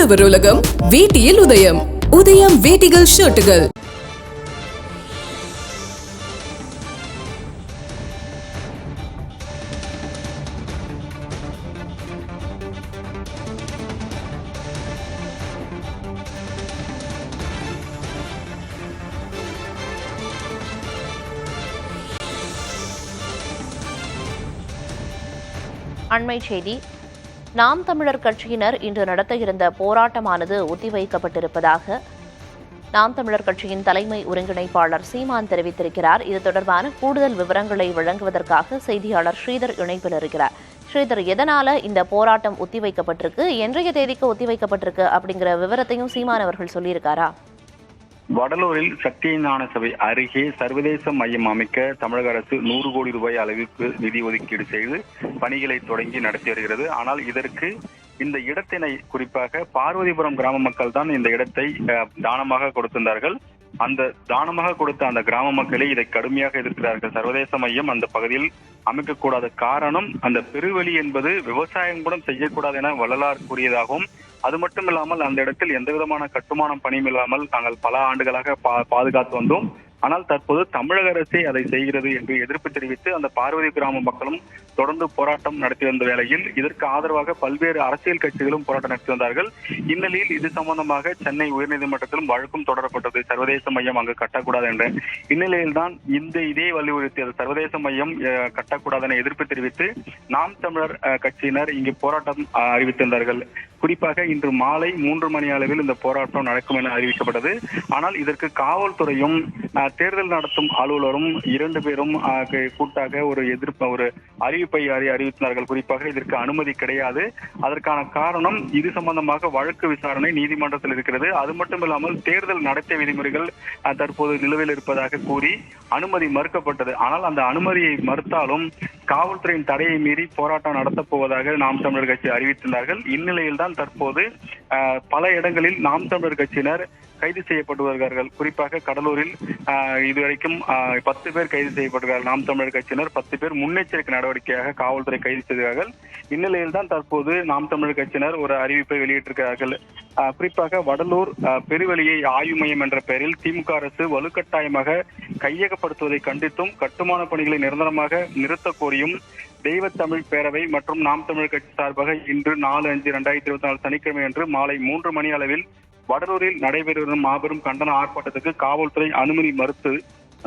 ஆடவர் உலகம் வேட்டியில் உதயம். உதயம் வேட்டிகள் ஷர்ட்டுகள். அண்மை செய்தி. நாம் தமிழர் கட்சியினர் இன்று நடத்த இருந்த போராட்டமானது ஒத்திவைக்கப்பட்டிருப்பதாக நாம் தமிழர் கட்சியின் தலைமை ஒருங்கிணைப்பாளர் சீமான் தெரிவித்திருக்கிறார். இது தொடர்பான கூடுதல் விவரங்களை வழங்குவதற்காக செய்தியாளர் ஸ்ரீதர் இணைப்பில் இருக்கிறார். ஸ்ரீதர், எதனால இந்த போராட்டம் ஒத்திவைக்கப்பட்டிருக்கு, என்றைய தேதிக்கு ஒத்திவைக்கப்பட்டிருக்கு அப்படிங்கிற விவரத்தையும் சீமான் அவர்கள் சொல்லியிருக்காரா? வடலூரில் சத்திய ஞான சபை அருகே சர்வதேச மையம் அமைக்க தமிழக அரசு 100 கோடி ரூபாய் அளவிற்கு நிதி ஒதுக்கீடு செய்து பணிகளை தொடங்கி நடத்தி வருகிறது. ஆனால் இதற்கு இந்த இடத்தினை, குறிப்பாக பார்வதிபுரம் கிராம மக்கள் தான் இந்த இடத்தை தானமாக கொடுத்திருந்தார்கள். அந்த தானமாக கொடுத்த அந்த கிராம மக்களே இதை கடுமையாக எதிர்க்கிறார்கள். சர்வதேச மையம் அந்த பகுதியில் அமைக்கக்கூடாத காரணம், அந்த பெருவெளி என்பது விவசாயம் கூட செய்யக்கூடாது என வள்ளலார் கூறியதாகவும், அது மட்டும் இல்லாமல் அந்த இடத்தில் எந்த விதமான கட்டுமானம் பணியும் இல்லாமல் நாங்கள் பல ஆண்டுகளாக பாதுகாத்து வந்தோம். ஆனால் தற்போது தமிழக அரசே அதை செய்கிறது என்று எதிர்ப்பு தெரிவித்து அந்த பார்வதி கிராம மக்களும் தொடர்ந்து போராட்டம் நடத்தி வந்த வேளையில் இதற்கு ஆதரவாக பல்வேறு அரசியல் கட்சிகளும் போராட்டம் நடத்தி வந்தார்கள். இந்நிலையில் இது சம்பந்தமாக சென்னை உயர்நீதிமன்றத்திலும் வழக்கும் தொடரப்பட்டது. சர்வதேச மையம் அங்கு கட்டக்கூடாது என்ற இந்நிலையில் தான் இதே வலியுறுத்தியது. சர்வதேச மையம் கட்டக்கூடாது என எதிர்ப்பு தெரிவித்து நாம் தமிழர் கட்சியினர் இங்கு போராட்டம் அறிவித்திருந்தார்கள். குறிப்பாக இன்று மாலை 3 மணி அளவில் இந்த போராட்டம் நடக்கும் என அறிவிக்கப்பட்டது. ஆனால் இதற்கு காவல்துறையும் தேர்தல் நடத்தும் அலுவலரும் 2 பேரும் கூட்டாக ஒரு அறிவிப்பை அறிவித்தார்கள். குறிப்பாக இதற்கு அனுமதி கிடையாது. அதற்கான காரணம், இது சம்பந்தமாக வழக்கு விசாரணை நீதிமன்றத்தில் இருக்கிறது. அது மட்டும் இல்லாமல் தேர்தல் நடத்தை விதிமுறைகள் தற்போது நிலுவையில் இருப்பதாக கூறி அனுமதி மறுக்கப்பட்டது. ஆனால் அந்த அனுமதியை மறுத்தாலும் காவல்துறையின் தடையை மீறி போராட்டம் நடத்தப் போவதாக நாம் தமிழர் கட்சி அறிவித்திருந்தார்கள். இந்நிலையில் தான் தற்போது பல இடங்களில் நாம் தமிழர் கட்சியினர் கைது செய்யப்பட்டு வருகிறார்கள். குறிப்பாக கடலூரில் இதுவரைக்கும் 10 பேர் கைது செய்யப்பட்டிருக்கிறார்கள். நாம் தமிழர் கட்சியினர் 10 பேர் முன்னெச்சரிக்கை நடவடிக்கையாக காவல்துறை கைது செய்தார்கள். இந்நிலையில் தான் தற்போது நாம் தமிழர் கட்சியினர் ஒரு அறிவிப்பை வெளியிட்டிருக்கிறார்கள். குறிப்பாக வடலூர் பெருவெளியை ஆய்வு மையம் என்ற பெயரில் திமுக அரசு வலுக்கட்டாயமாக கையகப்படுத்துவதை கண்டித்தும், கட்டுமான பணிகளை நிரந்தரமாக நிறுத்த கோரியும் தெய்வ தமிழ் பேரவை மற்றும் நாம் தமிழர் கட்சி சார்பாக இன்று 4/5/2024 சனிக்கிழமை அன்று மாலை 3 மணி அளவில் வடலூரில் நடைபெறும் மாபெரும் கண்டன ஆர்ப்பாட்டத்துக்கு காவல்துறை அனுமதி மறுத்து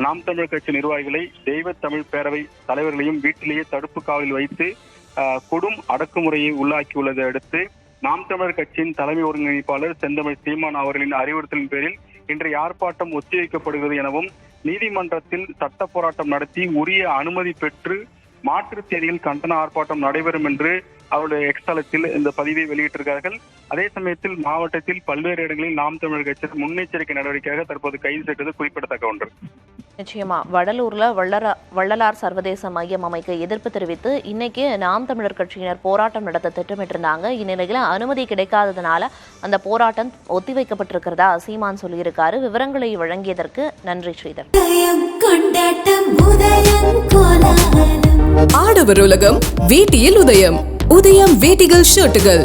நாம் தமிழர் கட்சி நிர்வாகிகளை தெய்வ தமிழ் பேரவை தலைவர்களையும் வீட்டிலேயே தடுப்பு காவலில் வைத்து கொடும் அடக்குமுறையை உள்ளாக்கியுள்ளதை அடுத்து நாம் தமிழர் கட்சியின் தலைமை ஒருங்கிணைப்பாளர் செந்தமிழ் சீமான் அவர்களின் அறிவுறுத்தலின் பேரில் இன்றைய ஆர்ப்பாட்டம் ஒத்திவைக்கப்படுகிறது எனவும், நீதிமன்றத்தில் சட்ட போராட்டம் நடத்தி உரிய அனுமதி பெற்று மாற்று தேதியில் கண்டன ஆர்ப்பாட்டம் நடைபெறும் என்று அவருடைய எக்ஸ்தலத்தில் இந்த பதிவை வெளியிட்டிருக்கிறார்கள். அதே சமயத்தில் மாவட்டத்தில் பல்வேறு இடங்களில் நாம் தமிழர் கட்சியின் முன்னெச்சரிக்கை நடவடிக்கையாக தற்போது கைது செய்தது குறிப்பிடத்தக்க ஒன்று. நிச்சயமா வடலூர்ல வள்ளலார் சர்வதேச மையம் அமைக்க எதிர்ப்பு தெரிவித்து இன்னைக்கு நாம் தமிழர் கட்சியினர் போராட்டம் நடத்த திட்டமிட்டிருந்தாங்க. இந்நிலையில அனுமதி கிடைக்காததுனால அந்த போராட்டம் ஒத்திவைக்கப்பட்டிருக்கிறதா சீமான் சொல்லியிருக்காரு. விவரங்களை வழங்கியதற்கு நன்றி ஸ்ரீதர். ஆடவர் உலகம் வேட்டியில் உதயம். உதயம் வேட்டிகள் ஷர்ட்டுகள்.